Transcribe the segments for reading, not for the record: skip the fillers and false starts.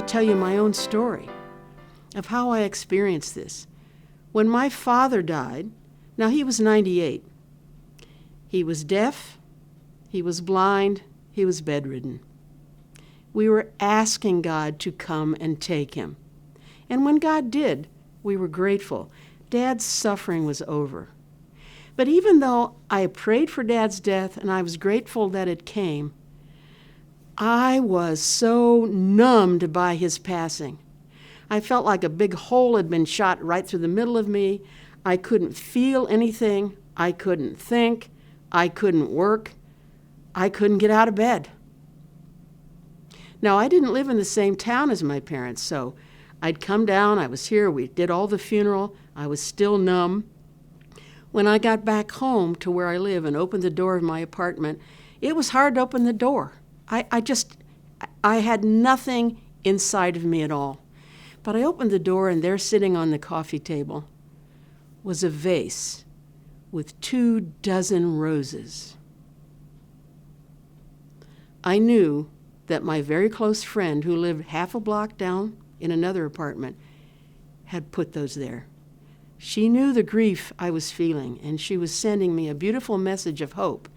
tell you my own story of how I experienced this. When my father died, now he was 98. He was deaf, he was blind, he was bedridden. We were asking God to come and take him. And when God did, we were grateful. Dad's suffering was over. But even though I prayed for Dad's death and I was grateful that it came, I was so numbed by his passing. I felt like a big hole had been shot right through the middle of me. I couldn't feel anything. I couldn't think. I couldn't work. I couldn't get out of bed. Now, I didn't live in the same town as my parents, so I'd come down. I was here. We did all the funeral. I was still numb. When I got back home to where I live and opened the door of my apartment, it was hard to open the door. I had nothing inside of me at all. But I opened the door, and there sitting on the coffee table was a vase with 24 roses. I knew that my very close friend who lived half a block down in another apartment had put those there. She knew the grief I was feeling, and she was sending me a beautiful message of hope.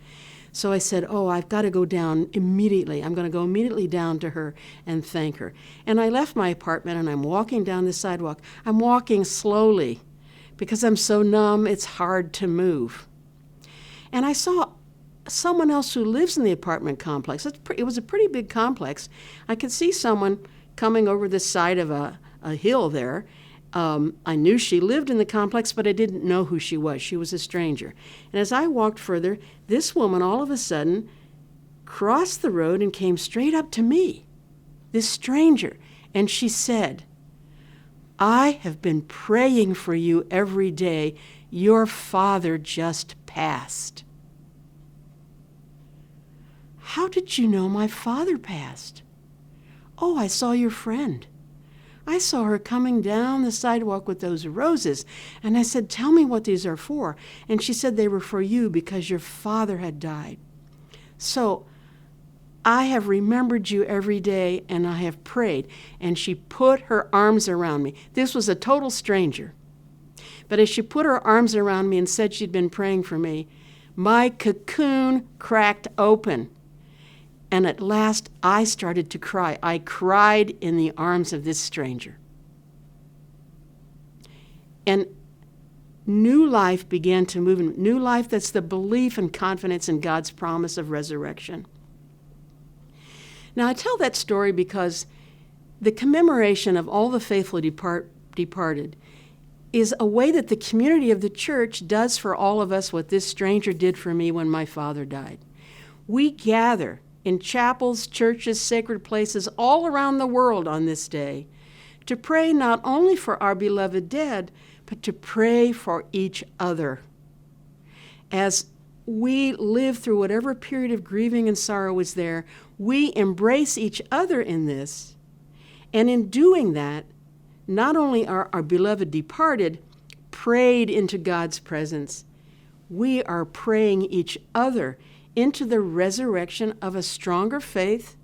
So I said, I've got to go down immediately. I'm going to go immediately down to her and thank her. And I left my apartment, and I'm walking down the sidewalk. I'm walking slowly because I'm so numb, it's hard to move. And I saw someone else who lives in the apartment complex. It was a pretty big complex. I could see someone coming over the side of a hill there. I knew she lived in the complex, but I didn't know who she was. She was a stranger. And as I walked further, this woman all of a sudden crossed the road and came straight up to me, this stranger. And she said, "I have been praying for you every day. Your father just passed." "How did you know my father passed?" "Oh, I saw your friend. I saw her coming down the sidewalk with those roses." And I said, "Tell me what these are for." And she said they were for you because your father had died. So I have remembered you every day, and I have prayed. And she put her arms around me. This was a total stranger. But as she put her arms around me and said she'd been praying for me, my cocoon cracked open. And at last, I started to cry. I cried in the arms of this stranger. And new life began to move. New life, that's the belief and confidence in God's promise of resurrection. Now, I tell that story because the commemoration of all the faithful departed is a way that the community of the church does for all of us what this stranger did for me when my father died. We gather in chapels, churches, sacred places all around the world on this day to pray not only for our beloved dead, but to pray for each other. As we live through whatever period of grieving and sorrow is there, we embrace each other in this. And in doing that, not only are our beloved departed prayed into God's presence, we are praying each other into the resurrection of a stronger faith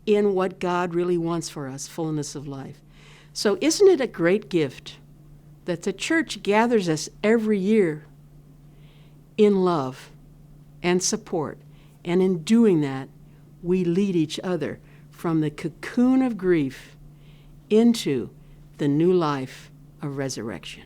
in what God really wants for us, fullness of life. So isn't it a great gift that the church gathers us every year in love and support, and in doing that, we lead each other from the cocoon of grief into the new life of resurrection.